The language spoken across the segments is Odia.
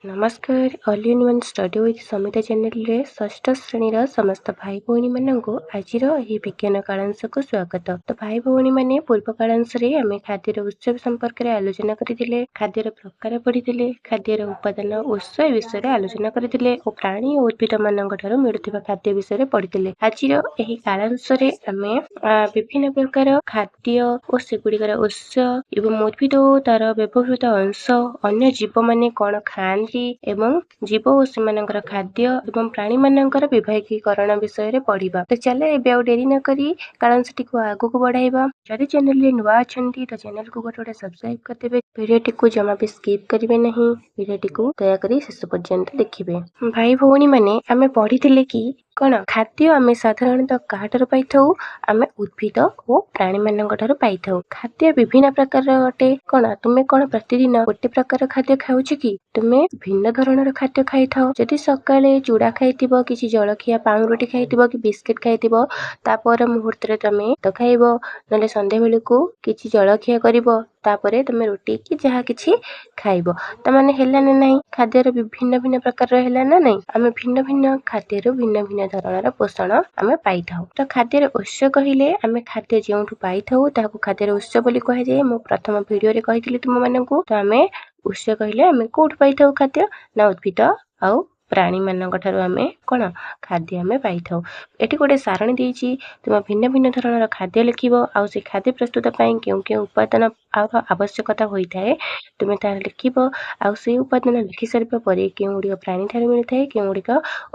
नमस्कार all in one study with Samita channel रे षष्ठ श्रेणी समस्त भाई भौणी मानक आज विज्ञान कालांश को स्वागत। तो भाई भौणी माने पूर्व कालांश रे आमे खाद्यर उत्सव संपर्क रे आलोचना करथिले, खाद्यर प्रकार पढ़िथिले, खाद्यर उपादान उत्स विषय रे आलोचना करथिले और प्राणी और उद्भिद मानक ठारो मिलुथिबा खाद्य विषय रे पढ़िथिले। आज एही कालांश रे आमे विभिन्न प्रकार खाद्य और सेगुड़िकर उत्स एवं उद्भिद तार व्यवहृत अंश अन्य जीव माने कोन खान एवं जीव और सेमानकर खाद्य एवं प्राणी मानकर विभागीकरण विषय रे पढ़िबा। तो चले एबे आ डेरी न करी कालांशटी को आगु को बढ़ाइबा। जदि चैनल रे नुआ अछंती तो चैनल को गोटे सब्सक्राइब करदेबे, वीडियोटी को जमा भी स्किप करिवे नहीं, वीडियोटी को दया करी शेष पर्यंत देखिबे। भाई भौणी माने आमे पढ़िथिले कि कौन खाद्य आमे साधारणतः काहाटर पाइथौ, आमे उद्भिद और प्राणी मानक ठारो पाइथौ। खाद्य विभिन्न प्रकार अटे। कौन तुमे कौन प्रतिदिन गोटे प्रकार खाद्य खाउछि कि तुमे भिन्न धरणर खाद्य खाइथाओ। जदि सकाळे चूड़ा खाइथिबो, किछि जलखिया पाउरोटी खाइथिबो कि बिस्किट खाइथिबो, तापर मुहूर्त रे तमे तो खाइबो, नले संध्या बेलकू किछि जलखिया करिवो, तापरे तमे रोटी कि जहा किछि खाइबो। त माने हेला न नाही खाद्यर विभिन्न भिन्न प्रकार हेला न नाही। आमे भिन्न भिन्न खाद्यर भिन्न भिन्न धरणर पोषण आमे पाइथाउ। त खाद्यर उत्स कहिले आमे खाद्य जेउठु पाइथाउ ताहाकु खाद्यर उत्स बोली कहा जाय। मो प्रथम वीडियो रे कहिथिलि तुम मानकु। त आमे उत्स कहिले आमे कोठु पाइथाउ खाद्य ना उद्भिद आउ प्राणी मानक ठारो आमे कोन खाद्य आमे पाइथाउ। एठी गोटे सारणी देइछि, तुम भिन्न भिन्न धरणर खाद्य लिखिबो आउ से खाद्य प्रस्तुत पई केउ केउ उपादान आवश्यकता होइथाय तुमे तार लिखिबो। आउ से उपादान लिखि सारिबा परे केउ गुडी प्राणी ठारो मिलिथाय केउ गुडी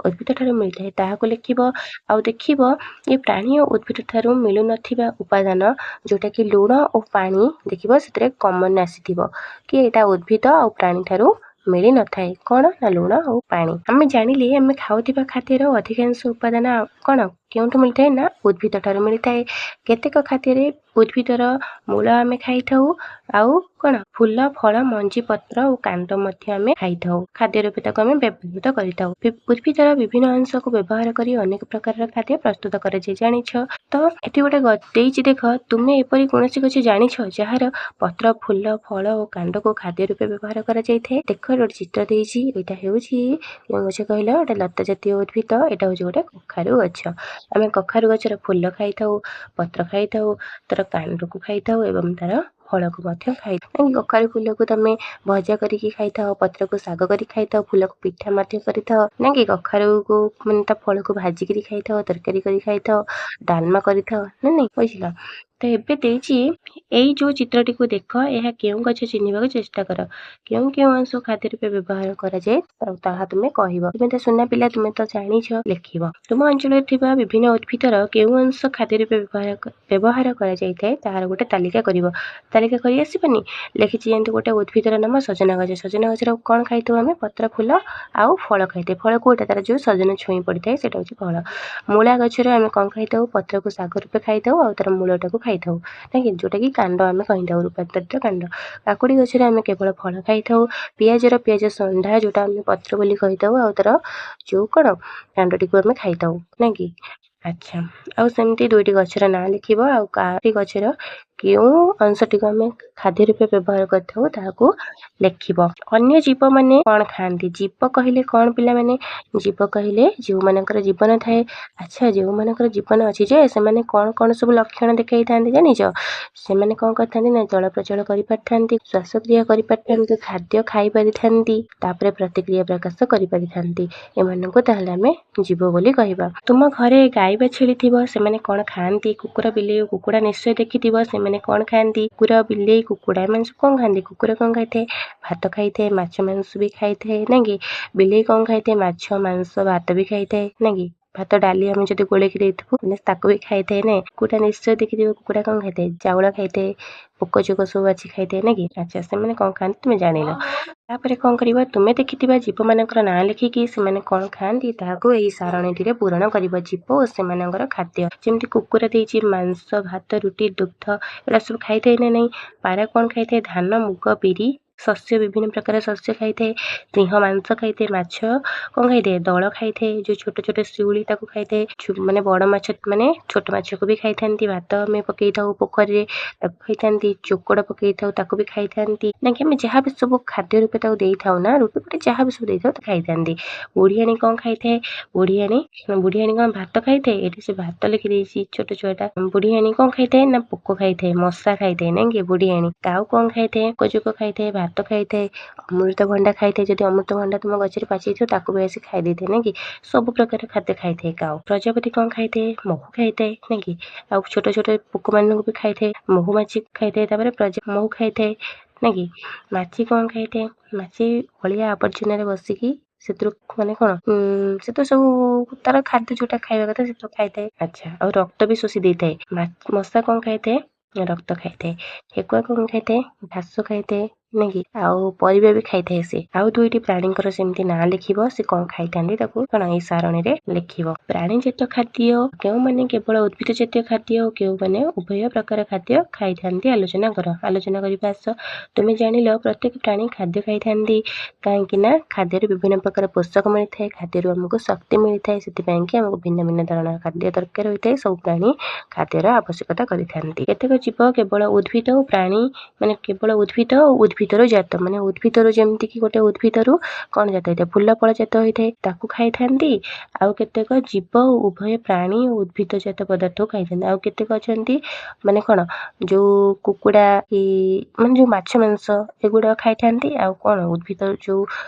उद्भिद ठारो मिलिथाय ताहाको लिखिबो। आउ देखिबो ए प्राणी और उद्भिद ठारो मिलु नथिबा उपादान जोटा कि लूण और पानी देखिबो सेतरे कॉमन आसीथिबो कि एटा उद्भिद और प्राणी ठारो मिली न थाए। कौन ना लूण और पानी। आमे जानिले आमे खाउथिबा खाद्यर अधिकांश उपादान कौन केउठु मिलथाय ना उद्भिद ठारो मिलथाय। केतेक खाद्य उद्भिदर मूल आमे खाइथाउ आउ कौन फूल फल मंजी पत्र और कांड मध्य आमे खाइथाउ। खाद्य रूपे ताको आमे व्यवहृत करिथाउ। उद्भिदर विभिन्न अंश को व्यवहार करी अनेक प्रकार खाद्य प्रस्तुत करे जे जानिछ। तो एठी गोटे देइछि देख, तुमे एपरि कोनोसी किछि जानिछ जहार पत्र फूल फल और कांड को खाद्य रूपे व्यवहार करा जाइथे। देख गोटे चित्र देइछि, एटा हेउछि केउ गछ कहला एटा लता जातीय उद्भिद, एटा होछि गोटे कखारु गछ। आमे कखारु गछर फूल खाइथाउ, पत्र खाइथाउ, तार कांड को खाइथाउ एवं तार फल को मध्य खाइथाउ। कखारु फूल को तमे भजा करिकि खाइथाउ, पत्र को साग करि खाइथाउ, फूल को पिठा मध्य करिथाउ ना कि कखारु को माने ता फल को भाजी करि खाइथाउ, तरकारी करि खाइथाउ, डालमा करिथाउ ना नहीं बुझिला। तो एबे देइछि एई जो चित्रटी को देख, एहा केउ गछ चिन्हिबा चेष्टा कर, केउ केउ अंश खाद्य रूपे व्यवहार करा जाय ताहा तुमे कहिबो। तुमे त सुना पिला, तुमे त जानिछ लिखिबो। तुम अंचल रे थिबा विभिन्न उद्भिदर केउ अंश खाद्य रूपे व्यवहार करा जायथाय ताहार गोटे तालिका करिवो। तालिका करि आसीबनी लिखिछि जेंति गोटे उद्भिदर नाम सजना गछ। सजना गछर कोन खाइथौ आमे पत्र फूल आउ फल खाइथे। फल कोटा तार जो सजना छुई पड़िथाय सेटा होछि फल। मूला गछर आमे कोन खाइथौ पत्र को साग रूपे खाइथौ आउ तार मूलटा को खाइथौ ना कि जोटा कि कांड आमे कहिथौ रूपांतरित कांड। काकुड़ी गछर आमे केवल फल खाइथौ। पियाज संढा जोटा आमे पत्र बोली कहिथौ आउ तार जो कोन कांडटी को आमे खाइथौ ना कि। अच्छा आउ सेमती दुईटी गछर ना लिखिबो आउ काटी गछर केउ अंशटी को आमे खाद्य रूपे व्यवहार करथौ ताहाको लिखिबो। अन्य जीव माने कोन खांती। जीव कहिले कोन पिला माने, जीव कहिले जीव मानकर जीवन थाए। अच्छा जीव मानकर जीवन अछि जे से माने कोन कोन सब लक्षण देखाई थांती जानिछ। से माने कोन करथांती ना जल प्रचल करि पारथांती, श्वास क्रिया करि पारथांती, खाद्य खाइ परिथांती, तापरे प्रतिक्रिया प्रकाश करि परिथांती। एमाननको ताहले आमे जीव बोली कहिबा। तुम घरे गाय बा छेली थिबो, से माने कोन खांती। कुकुर बिलेई कुकुड़ा निश्चय देखिथिबो, से माने कोन खांती। कुकुर बिलेई कुकुड़ा एମାନେ सब कोन खांती। कुकुर कोन खाइथे भात खाइथे, माछ मांस भी खाइथे ना कि। बिलेई कोन खाइथे माछ मांस भात भी खाइथे ना कि। भात डाली आमे जदि गोलेकि देइथबो माने ताको भी खाइथे ने। कुकुड़ा निश्चय देखिथिबो कुकुड़ा कोन खाइथे चाउଳ खाइथे, पोक जोक सब बाछि खाइथे ना कि। अच्छा से माने कोन खांती तुमे जानिलो। तापरे कोन करिवो, तुमे देखिथिबा जीव मानकर नाम लिखिकि से माने कोन खांती ताहाको एही सारणीटिरे पूरण करिवो। जीव और से मानकर खाद्य जेमति कुकुर देइछि मांस भात रुटी दुग्ध एडा सब खाइथे ना नहीं। पारा कोन खाइथे धान मुग बिरी ଶସ୍ୟ ବିଭିନ୍ନ ପ୍ରକାର ଶସ୍ୟ ଖାଇଥାଏ। ସିଂହ ମାଂସ ଖାଇଥାଏ। ମାଛ କ'ଣ ଖାଇଥାଏ? ଦଳ ଖାଇଥାଏ। ଯେଉଁ ଛୋଟ ଛୋଟ ଶିଉଳି ତାକୁ ଖାଇଥାଏ। ମାନେ ବଡ଼ ମାଛ ମାନେ ଛୋଟ ମାଛକୁ ବି ଖାଇଥାନ୍ତି। ଭାତ ଆମେ ପକେଇଥାଉ ପୋଖରୀରେ ତାକୁ ଖାଇଥାନ୍ତି। ଚୋକଡ଼ ପକେଇଥାଉ ତାକୁ ବି ଖାଇଥାନ୍ତି। ନାକି ଆମେ ଯାହା ବି ସବୁ ଖାଦ୍ୟ ରୂପେ ତାକୁ ଦେଇଥାଉ ନା, ରୁଟି ଫୁଟି ଯାହା ବି ସବୁ ଦେଇଥାଉ ତାକୁ ଖାଇଥାନ୍ତି। ବୁଢ଼ିଆଣୀ କ'ଣ ଖାଇଥାଏ? ବୁଢ଼ିଆଣୀ କ'ଣ ଭାତ ଖାଇଥାଏ? ଏଠି ସେ ଭାତ ଲେଖିଦେଇଛି ଛୋଟ ଛୁଆଟା। ବୁଢ଼ିଆଣୀ କ'ଣ ଖାଇଥାଏ? ନା ପୋକ ଖାଇଥାଏ, ମଶା ଖାଇଥାଏ, ନାଇଁ କି ବୁଢ଼ିଆଣୀ। କାଉ କ'ଣ ଖାଇଥାଏ? ପୋକଜୋକ ଖାଇଥାଏ, ଭାତ ଖାଇଥାଏ, ଅମୃତଭଣ୍ଡା ଖାଇଥାଏ। ଯଦି ଅମୃତଭଣ୍ଡା ତୁମ ଗଛରେ ପାଚିଥିବ ତାକୁ ବି ଆସି ଖାଇ ଦେଇଥାଏ, ନାଇଁ କି। ସବୁ ପ୍ରକାର ଖାଦ୍ୟ ଖାଇଥାଏ କାଉ। ପ୍ରଜାପତି କ'ଣ ଖାଇଥାଏ? ମହୁ ଖାଇଥାଏ, ନାଇଁ କି। ଆଉ ଛୋଟ ଛୋଟ ପୋକମାନଙ୍କୁ ବି ଖାଇଥାଏ। ମହୁମାଛି ଖାଇଥାଏ, ତାପରେ ମହୁ ଖାଇଥାଏ, ନାଇଁ କି। ମାଛି କ'ଣ ଖାଇଥାଏ? ମାଛି ଅଳିଆ ଆବର୍ଜନାରେ ବସିକି ସେଥିରୁ ମାନେ କ'ଣ ସେ ତ ସବୁ ତାର ଖାଦ୍ୟ ଯୋଉଟା ଖାଇବା କଥା ସେଥିରୁ ଖାଇଥାଏ। ଆଚ୍ଛା, ଆଉ ରକ୍ତ ବି ଶୋଷି ଦେଇଥାଏ। ମଶା କ'ଣ ଖାଇଥାଏ? ରକ୍ତ ଖାଇଥାଏ। ଠେକୁଆ କ'ଣ ଖାଇଥାଏ? ଘାସ ଖାଇଥାଏ, ନାଇଁ କି। ଆଉ ପରିବା ବି ଖାଇଥାଏ ସେ। ଆଉ ଦୁଇଟି ପ୍ରାଣୀଙ୍କର ସେମିତି ନାଁ ଲେଖିବ, ସେ କ'ଣ ଖାଇଥାନ୍ତି ତାକୁ କ'ଣ ଏଇ ସାରଣୀରେ ଲେଖିବ। ପ୍ରାଣୀଜାତ ଖାଦ୍ୟ କେଉଁମାନେ କେବଳ ଉଦ୍ଭିଦ ଜାତୀୟ ଖାଦ୍ୟ ଓ କେଉଁମାନେ ଉଭୟ ପ୍ରକାର ଖାଦ୍ୟ ଖାଇଥାନ୍ତି ଆଲୋଚନା କର। ଆଲୋଚନା କରିବା ଆସ। ତୁମେ ଜାଣିଲ ପ୍ରତ୍ୟେକ ପ୍ରାଣୀ ଖାଦ୍ୟ ଖାଇଥାନ୍ତି କାହିଁକି ନା ଖାଦ୍ୟରେ ବିଭିନ୍ନ ପ୍ରକାର ପୋଷକ ମିଳିଥାଏ। ଖାଦ୍ୟରୁ ଆମକୁ ଶକ୍ତି ମିଳିଥାଏ। ସେଥିପାଇଁ କି ଆମକୁ ଭିନ୍ନ ଭିନ୍ନ ଧରଣର ଖାଦ୍ୟ ଦରକାର ହୋଇଥାଏ। ସବୁ ପ୍ରାଣୀ ଖାଦ୍ୟର ଆବଶ୍ୟକତା କରିଥାନ୍ତି। କେତେକ ଜୀବ କେବଳ ଉଦ୍ଭିଦ ଓ ପ୍ରାଣୀ ମାନେ କେବଳ ଉଦ୍ଭିଦ ଓ ଉଦ୍ଭିଦର ଜାତ ମାନେ ଉଦ୍ଭିଦରୁ ଯେମିତିକି ଗୋଟେ ଉଦ୍ଭିଦରୁ କ'ଣ ଜାତ ହୋଇଥାଏ? ଫୁଲ ଫଳ ଜାତ ହୋଇଥାଏ, ତାକୁ ଖାଇଥାନ୍ତି। ଆଉ କେତେକ ଜୀବ ଉଭୟ ପ୍ରାଣୀ ଓ ଉଦ୍ଭିଦ ଜାତ ପଦାର୍ଥକୁ ଖାଇଥାନ୍ତି। ଆଉ କେତେକ ଅଛନ୍ତି ମାନେ କ'ଣ ଯୋଉ କୁକୁଡ଼ା କି ମାନେ ଯୋଉ ମାଛ ମାଂସ ଏଗୁଡ଼ାକ ଖାଇଥାନ୍ତି। ଆଉ କ'ଣ ଉଦ୍ଭିଦ ଯୋଉ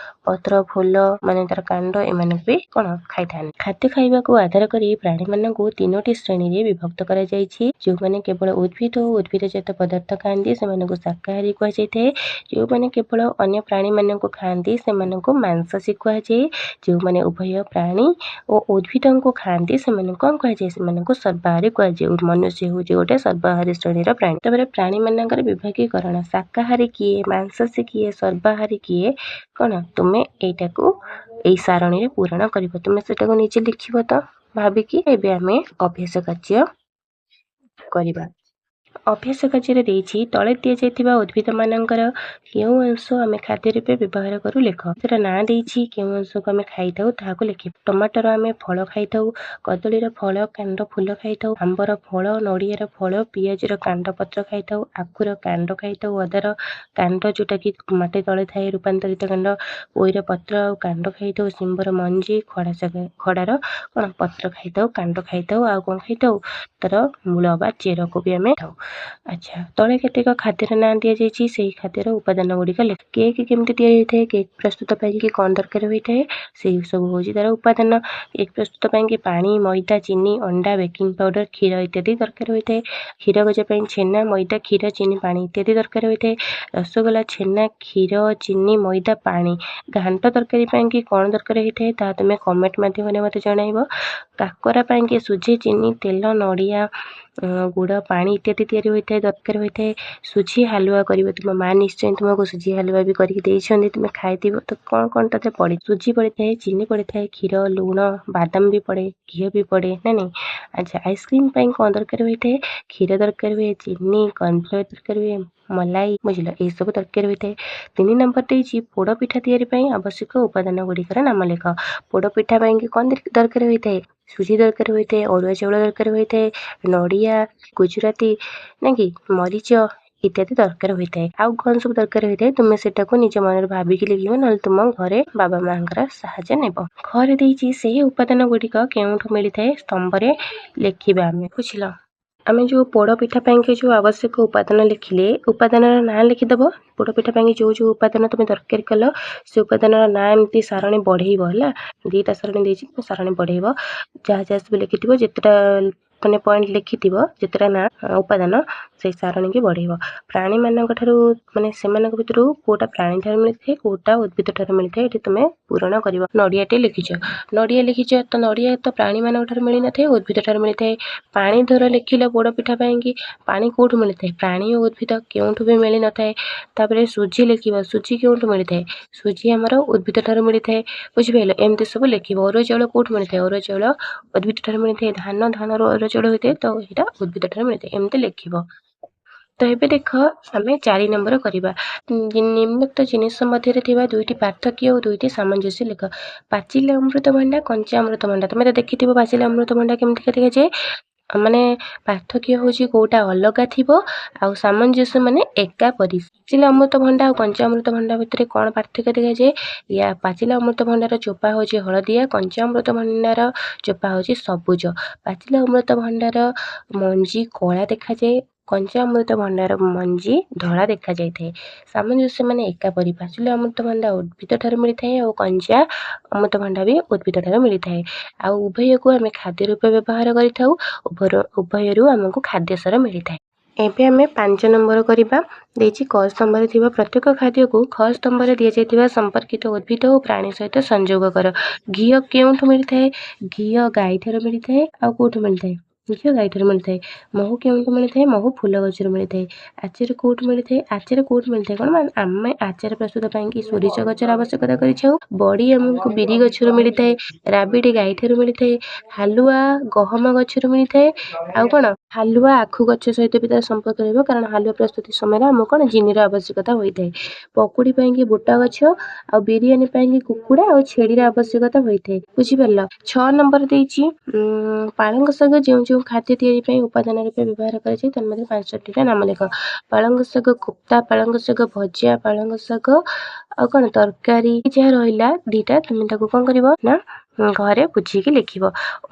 ପତ୍ର ଫୁଲ ମାନେ ତାର କାଣ୍ଡ ଏମାନଙ୍କୁ ବି କ'ଣ ଖାଇଥାନ୍ତି। ଖାଦ୍ୟ ଖାଇବାକୁ ଆଧାର କରି ପ୍ରାଣୀମାନଙ୍କୁ 3ଟି ଶ୍ରେଣୀରେ ବିଭକ୍ତ କରାଯାଇଛି। ଯେଉଁମାନେ କେବଳ ଉଦ୍ଭିଦ ଓ ଉଦ୍ଭିଦଜାତ ପଦାର୍ଥ ଖାଆନ୍ତି ସେମାନଙ୍କୁ ଶାକାହାରୀ କୁହାଯାଇଥାଏ। ଯେଉଁମାନେ କେବଳ ଅନ୍ୟ ପ୍ରାଣୀମାନଙ୍କୁ ଖାଆନ୍ତି ସେମାନଙ୍କୁ ମାଂସାଶୀ କୁହାଯାଏ। ଯେଉଁମାନେ ଉଭୟ ପ୍ରାଣୀ ଓ ଉଦ୍ଭିଦଙ୍କୁ ଖାଆନ୍ତି ସେମାନଙ୍କୁ କ'ଣ କୁହାଯାଏ? ସେମାନଙ୍କୁ ସର୍ବାହାରୀ କୁହାଯାଏ। ମନୁଷ୍ୟ ହେଉଛି ଗୋଟେ ସର୍ବାହାରୀ ଶ୍ରେଣୀର ପ୍ରାଣୀ। ତାପରେ ପ୍ରାଣୀମାନଙ୍କର ବିଭାଗୀକରଣ, ଶାକାହାରୀ କିଏ, ମାଂସାଶୀ କିଏ, ସର୍ବାହାରୀ କିଏ, କ'ଣ ତୁମେ ଏଇଟାକୁ ଏଇ ସାରଣୀରେ ପୂରଣ କରିବ। ତୁମେ ସେଟାକୁ ନିଜେ ଲେଖିବ ତ ଭାବିକି। ଏବେ ଆମେ ଅଭ୍ୟାସ କାର୍ଯ୍ୟ କରିବା। ଅଭ୍ୟାସ କାର୍ଯ୍ୟରେ ଦେଇଛି ତଳେ ଦିଆଯାଇଥିବା ଉଦ୍ଭିଦମାନଙ୍କର କେଉଁ ଅଂଶ ଆମେ ଖାଦ୍ୟ ରୂପେ ବ୍ୟବହାର କରୁ ଲେଖ। ସେଟା ନାଁ ଦେଇଛି କେଉଁ ଅଂଶକୁ ଆମେ ଖାଇଥାଉ ତାହାକୁ ଲେଖିବ। ଟମାଟର ଆମେ ଫଳ ଖାଇଥାଉ, କଦଳୀର ଫଳ କାଣ୍ଡ ଫୁଲ ଖାଇଥାଉ, ଆମ୍ବର ଫଳ, ନଡ଼ିଆର ଫଳ, ପିଆଜର କାଣ୍ଡ ପତ୍ର ଖାଇଥାଉ, ଆଖୁର କାଣ୍ଡ ଖାଇଥାଉ, ଅଦାର କାଣ୍ଡ ଯୋଉଟାକି ମାଟି ତଳେ ଥାଏ ରୂପାନ୍ତରିତ କାଣ୍ଡ, ପୋଇର ପତ୍ର ଆଉ କାଣ୍ଡ ଖାଇଥାଉ, ଶିମ୍ବର ମଞ୍ଜି, ଖଡ଼ାର କ'ଣ ପତ୍ର ଖାଇଥାଉ, କାଣ୍ଡ ଖାଇଥାଉ। ଆଉ କ'ଣ ଖାଇଥାଉ? ତାର ମୂଳ ବା ଚେରକୁ ବି ଆମେ ଖାଉ। ଆଚ୍ଛା, ତଳେ କେତେକ ଖାଦ୍ୟର ନାଁ ଦିଆଯାଇଛି ସେହି ଖାଦ୍ୟର ଉପାଦାନ ଗୁଡ଼ିକ ଲେଖ। କେକ୍ କେମିତି ତିଆରି ହୋଇଥାଏ? କେକ୍ ପ୍ରସ୍ତୁତ ପାଇଁକି କ'ଣ ଦରକାର ହୋଇଥାଏ? ସେହି ସବୁ ହେଉଛି ତାର ଉପାଦାନ। କେକ୍ ପ୍ରସ୍ତୁତ ପାଇଁକି ପାଣି, ମଇଦା, ଚିନି, ଅଣ୍ଡା, ବେକିଂ ପାଉଡର, କ୍ଷୀର ଇତ୍ୟାଦି ଦରକାର ହୋଇଥାଏ। କ୍ଷୀର ଗଜା ପାଇଁ ଛେନା, ମଇଦା, କ୍ଷୀର, ଚିନି, ପାଣି ଇତ୍ୟାଦି ଦରକାର ହୋଇଥାଏ। ରସଗୋଲା, ଛେନା, କ୍ଷୀର, ଚିନି, ମଇଦା, ପାଣି। ଘାଣ୍ଟ ତରକାରୀ ପାଇଁକି କ'ଣ ଦରକାର ହୋଇଥାଏ ତାହା ତୁମେ କମେଣ୍ଟ ମାଧ୍ୟମରେ ମୋତେ ଜଣାଇବ। କାକରା ପାଇଁକି ସୁଜି, ଚିନି, ତେଲ, ନଡ଼ିଆ, ଗୁଡ଼, ପାଣି ଇତ୍ୟାଦି ତିଆରି ହୋଇଥାଏ ଦରକାର ହୋଇଥାଏ। ସୁଜି ହାଲୁଆ କରିବ ତୁମ ମା ନିଶ୍ଚୟ ତୁମକୁ ସୁଜି ହାଲୁଆ ବି କରିକି ଦେଇଛନ୍ତି, ତୁମେ ଖାଇଥିବ। ତ କ'ଣ କ'ଣ ତାଥିରେ ପଡ଼େ? ସୁଜି ପଡ଼ିଥାଏ, ଚିନି ପଡ଼ିଥାଏ, କ୍ଷୀର, ଲୁଣ, ବାଦାମ ବି ପଡ଼େ, ଘିଅ ବି ପଡ଼େ ନା ନାହିଁ। ଆଚ୍ଛା, ଆଇସ୍କ୍ରିମ୍ ପାଇଁ କ'ଣ ଦରକାର ହୋଇଥାଏ? କ୍ଷୀର ଦରକାର ହୁଏ, ଚିନି, କର୍ଣ୍ଣଫ୍ଲୋର ଦରକାର ହୁଏ, ମଲାଇ, ବୁଝିଲ, ଏଇସବୁ ଦରକାର ହୋଇଥାଏ। 3 ନମ୍ବର ଦେଇଛି ପୋଡ଼ ପିଠା ତିଆରି ପାଇଁ ଆବଶ୍ୟକ ଉପାଦାନ ଗୁଡ଼ିକର ନାମ ଲେଖ। ପୋଡ଼ ପିଠା ପାଇଁକି କ'ଣ ଦରକାର ହୋଇଥାଏ? ସୁଜି ଦରକାର ହୋଇଥାଏ, ଅରୁଆ ଚାଉଳ ଦରକାର ହୋଇଥାଏ, ନଡ଼ିଆ, ଗୁଜୁରାତି, ନାକି ମରିଚ ଇତ୍ୟାଦି ଦରକାର ହୋଇଥାଏ। ଆଉ କ'ଣ ସବୁ ଦରକାର ହୋଇଥାଏ ତୁମେ ସେଟାକୁ ନିଜ ମନରେ ଭାବିକି ଲେଖିବ, ନହେଲେ ତୁମ ଘରେ ବାବା ମାଙ୍କର ସାହାଯ୍ୟ ନେବ। ଘରେ ଦେଇଛି ସେହି ଉପାଦାନ ଗୁଡ଼ିକ କେଉଁଠୁ ମିଳିଥାଏ ସ୍ତମ୍ଭରେ ଲେଖିବା ଆମେ, ବୁଝିଲ। ଆମେ ଯେଉଁ ପୋଡ଼ ପିଠା ପାଇଁକି ଯେଉଁ ଆବଶ୍ୟକ ଉପାଦାନ ଲେଖିଲେ ଉପାଦାନର ନାଁ ଲେଖିଦେବ। ପୋଡ଼ ପିଠା ପାଇଁକି ଯେଉଁ ଉପାଦାନ ତୁମେ ଦରକାର କଲ ସେ ଉପାଦାନର ନାଁ ଏମିତି ସାରଣୀ ବଢ଼େଇବ ହେଲା। 2ଟା ସାରଣୀ ଦେଇଛି, ସାରଣୀ ବଢ଼େଇବ। ଯାହା ଯାହା ସବୁ ଲେଖିଥିବ ଯେତେଟା ମାନେ ପଏଣ୍ଟ ଲେଖିଥିବ ଯେତେଟା ନାଁ ଉପାଦାନ ସେଇ ସାରଣୀକି ବଢ଼େଇବ। ପ୍ରାଣୀମାନଙ୍କ ଠାରୁ ମାନେ ସେମାନଙ୍କ ଭିତରୁ କେଉଁଟା ପ୍ରାଣୀ ଠାରୁ ମିଳିଥାଏ କେଉଁଟା ଉଦ୍ଭିଦ ଠାରୁ ମିଳିଥାଏ ଏଠି ତୁମେ ପୂରଣ କରିବ। ନଡ଼ିଆଟେ ଲେଖିଛ, ନଡ଼ିଆ ଲେଖିଛ ତ ନଡ଼ିଆ ତ ପ୍ରାଣୀମାନଙ୍କ ଠାରୁ ମିଳିନଥାଏ ଉଦ୍ଭିଦ ଠାରୁ ମିଳିଥାଏ। ପାଣି ଧର ଲେଖିଲ ପୋଡ଼ ପିଠା ପାଇଁକି, ପାଣି କେଉଁଠୁ ମିଳିଥାଏ? ପ୍ରାଣୀ ଓ ଉଦ୍ଭିଦ କେଉଁଠୁ ବି ମିଳିନଥାଏ। ତାପରେ ସୁଜି ଲେଖିବ, ସୁଜି କେଉଁଠୁ ମିଳିଥାଏ? ସୁଜି ଆମର ଉଦ୍ଭିଦ ଠାରୁ ମିଳିଥାଏ, ବୁଝିପାରିଲ। ଏମିତି ସବୁ ଲେଖିବ। ଅରୁଆ ଚାଉଳ କେଉଁଠୁ ମିଳିଥାଏ? ଅରୁଆ ଚାଉଳ ଉଦ୍ଭିଦ ଠାରୁ ମିଳିଥାଏ। ଧାନରୁ ଅରୁଆ ଚାଉଳ ହୋଇଥାଏ ତ ଏଇଟା ଉଦ୍ଭିଦ ଠାରୁ ମିଳିଥାଏ, ଏମିତି ଲେଖିବ। ତ ଏବେ ଦେଖ ଆମେ 4 ନମ୍ବର କରିବା। ନିମ୍ନୋକ୍ତ ଜିନିଷ ମଧ୍ୟରେ ଥିବା 2ଟି ପାର୍ଥକ୍ୟ ଓ 2ଟି ସାମଞ୍ଜସ୍ୟ ଲେଖ। ପାଚିଲା ଅମୃତଭଣ୍ଡା, କଞ୍ଚା ଅମୃତଭଣ୍ଡା। ତମେ ତ ଦେଖିଥିବ ପାଚିଲା ଅମୃତଭଣ୍ଡା କେମିତିକା ଦେଖାଯାଏ। ମାନେ ପାର୍ଥକ୍ୟ ହେଉଛି କୋଉଟା ଅଲଗା ଥିବ ଆଉ ସାମଞ୍ଜସ୍ୟ ମାନେ ଏକା ପରି। ପାଚିଲା ଅମୃତଭଣ୍ଡା ଆଉ କଞ୍ଚା ଅମୃତଭଣ୍ଡା ଭିତରେ କ'ଣ ପାର୍ଥକ୍ୟ ଦେଖାଯାଏ? ପାଚିଲା ଅମୃତଭଣ୍ଡାର ଚୋପା ହେଉଛି ହଳଦିଆ, କଞ୍ଚା ଅମୃତଭଣ୍ଡାର ଚୋପା ହେଉଛି ସବୁଜ। ପାଚିଲା ଅମୃତଭଣ୍ଡାର ମଞ୍ଜି କଳା ଦେଖାଯାଏ, କଞ୍ଚା ଅମୃତଭଣ୍ଡାର ମଞ୍ଜି ଧଳା ଦେଖାଯାଇଥାଏ। ସାମଞ୍ଜସ୍ୟ ମାନେ ଏକାପରି। ପାଚିଲା ଅମୃତଭଣ୍ଡା ଉଦ୍ଭିଦ ଠାରୁ ମିଳିଥାଏ ଆଉ କଞ୍ଚା ଅମୃତଭଣ୍ଡା ବି ଉଦ୍ଭିଦ ଠାରୁ ମିଳିଥାଏ। ଆଉ ଉଭୟକୁ ଆମେ ଖାଦ୍ୟ ରୂପେ ବ୍ୟବହାର କରିଥାଉ। ଉଭୟରୁ ଆମକୁ ଖାଦ୍ୟସାର ମିଳିଥାଏ। ଏବେ ଆମେ 5 ନମ୍ବର କରିବା। ଦେଇଛି କ ସ୍ତମ୍ଭରେ ଥିବା ପ୍ରତ୍ୟେକ ଖାଦ୍ୟକୁ ଖ ସ୍ତମ୍ଭରେ ଦିଆଯାଇଥିବା ସମ୍ପର୍କିତ ଉଦ୍ଭିଦ ଓ ପ୍ରାଣୀ ସହିତ ସଂଯୋଗ କର। ଘିଅ କେଉଁଠୁ ମିଳିଥାଏ? ଘିଅ ଗାଈଠାରୁ ମିଳିଥାଏ। ଆଉ କେଉଁଠୁ ମିଳିଥାଏ? ଘିଅ ଗାଈଠାରୁ ମିଳିଥାଏ। ମହୁ କେଉଁଠୁ ମିଳିଥାଏ? ମହୁ ଫୁଲ ଗଛରୁ ମିଳିଥାଏ। ଆଚାର କେଉଁଠୁ ମିଳିଥାଏ? ଆଚାର କେଉଁଠୁ ମିଳିଥାଏ? କ'ଣ ଆମେ ଆଚାର ପ୍ରସ୍ତୁତ ପାଇଁକି ସୋରିଷ ଗଛର ଆବଶ୍ୟକତା କରିଥାଉ। ବଡ଼ି ଆମକୁ ବିରି ଗଛରୁ ମିଳିଥାଏ। ରାବିଡ଼ି ଗାଈଠାରୁ ମିଳିଥାଏ। ହାଲୁଆ ଗହମ ଗଛରୁ ମିଳିଥାଏ। ଆଉ କ'ଣ? ହାଲୁଆ ଆଖୁ ଗଛ ସହିତ ବି ତାର ସମ୍ପର୍କ ରହିବ, କାରଣ ହାଲୁଆ ପ୍ରସ୍ତୁତି ସମୟରେ ଆମକୁ କ'ଣ ଚିନିର ଆବଶ୍ୟକତା ହୋଇଥାଏ। ପକୁଡ଼ି ପାଇଁକି ବୁଟ ଗଛ ଆଉ ବିରିୟାନୀ ପାଇଁକି କୁକୁଡ଼ା ଆଉ ଛେଳିର ଆବଶ୍ୟକତା ହୋଇଥାଏ। ବୁଝିପାରିଲ? 6 ନମ୍ବର ଦେଇଛି ପାଳଙ୍ଗ ଶାଗ ଯେଉଁ ଯେଉଁ ଖାଦ୍ୟ ତିଆରି ପାଇଁ ଉପାଦାନ ରୂପେ ବ୍ୟବହାର କରାଯାଏ ତନ୍ମଧ୍ୟରୁ 5ଟିର ନାମ ଲେଖ। ପାଳଙ୍ଗ ଶାଗ କୋପ୍ତା, ପାଳଙ୍ଗ ଶାଗ ଭଜା, ପାଳଙ୍ଗ ଶାଗ ଆଉ କ'ଣ ତରକାରୀ। ଯାହା ରହିଲା 2ଟା ତୁମେ ତାକୁ କ'ଣ କରିବ ନା ଘରେ ବୁଝିକି ଲେଖିବ।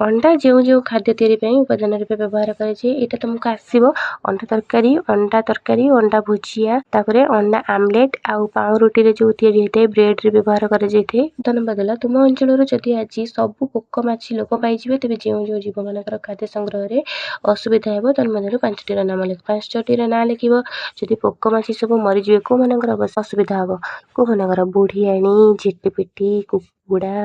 ଅଣ୍ଡା ଯେଉଁ ଯେଉଁ ଖାଦ୍ୟ ତିଆରି ପାଇଁ ଉପାଦାନ ରୂପେ ବ୍ୟବହାର କରାଯାଏ ଏଇଟା ତୁମକୁ ଆସିବ। ଅଣ୍ଡା ତରକାରୀ, ଅଣ୍ଡା ଭୁଜିଆ, ତାପରେ ଅଣ୍ଡା ଆମଲେଟ୍ ଆଉ ପାଉଁରୁଟିରେ ଯେଉଁ ତିଆରି ହେଇଥାଏ ବ୍ରେଡ଼ରେ ବ୍ୟବହାର କରାଯାଇଥାଏ। ଉଦାହରଣ ବଦଳ ତୁମ ଅଞ୍ଚଳରୁ ଯଦି ଆଜି ସବୁ ପୋକ ମାଛି ଲୋପ ପାଇଯିବେ ତେବେ ଯେଉଁ ଯେଉଁ ଜୀବମାନଙ୍କର ଖାଦ୍ୟ ସଂଗ୍ରହରେ ଅସୁବିଧା ହେବ ତନ୍ମଧ୍ୟରୁ 5ଟିର ନାମ ଲେଖ। 5ଟିର ନାଁ ଲେଖିବ। ଯଦି ପୋକ ମାଛି ସବୁ ମରିଯିବେ କେଉଁମାନଙ୍କର ଅସୁବିଧା ହେବ? କେଉଁମାନଙ୍କର? ବୁଢ଼ିଆଣୀ, ଝିଟିପିଟି, କୁକୁଡ଼ା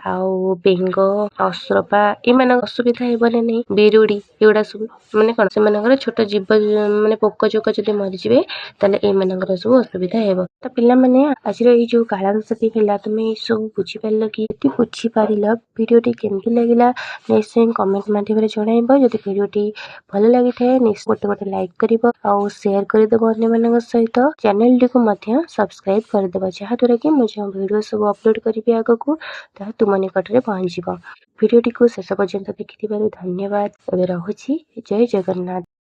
ଆଉ ବେଙ୍ଗ, ଅସରପା ଏମାନଙ୍କ ଅସୁବିଧା ହେବ ନା ନାହିଁ? ବିରୁଡ଼ି ଏଗୁଡ଼ା ସବୁ ମାନେ କ'ଣ ସେମାନଙ୍କର ଛୋଟ ଜୀବ ମାନେ ପୋକ ଜୋକ ଯଦି ମରିଯିବେ ତାହେଲେ ଏଇମାନଙ୍କର ସବୁ ଅସୁବିଧା ହେବ। ତ ପିଲାମାନେ ଆଜିର ଏଇ ଯେଉଁ କାଳାଂଶଟି ହେଲା ତୁମେ ଏଇସବୁ ବୁଝିପାରିଲ କି? ଯଦି ବୁଝିପାରିଲ ଭିଡ଼ିଓଟି କେମିତି ଲାଗିଲା ନିଶ୍ଚୟ କମେଣ୍ଟ ମାଧ୍ୟମରେ ଜଣାଇବ। ଯଦି ଭିଡ଼ିଓଟି ଭଲ ଲାଗିଥାଏ ନିଶ୍ଚୟ ଗୋଟେ ଲାଇକ୍ କରିବ ଆଉ ସେୟାର କରିଦେବ ଅନ୍ୟମାନଙ୍କ ସହିତ। ଚ୍ୟାନେଲଟିକୁ ମଧ୍ୟ ସବସ୍କ୍ରାଇବ କରିଦେବ, ଯାହାଦ୍ୱାରା କି ମୁଁ ଯେଉଁ ଭିଡ଼ିଓ ସବୁ ଅପଲୋଡ଼ କରିବି ଆଗକୁ ତାହା ତୁମ ନିକଟରେ ପହଞ୍ଚିବ। ଭିଡ଼ିଓଟିକୁ ଶେଷ ପର୍ଯ୍ୟନ୍ତ ଦେଖିଥିବାରୁ ଧନ୍ୟବାଦ। ଏବେ ରହୁଛି। ଜୟ ଜଗନ୍ନାଥ।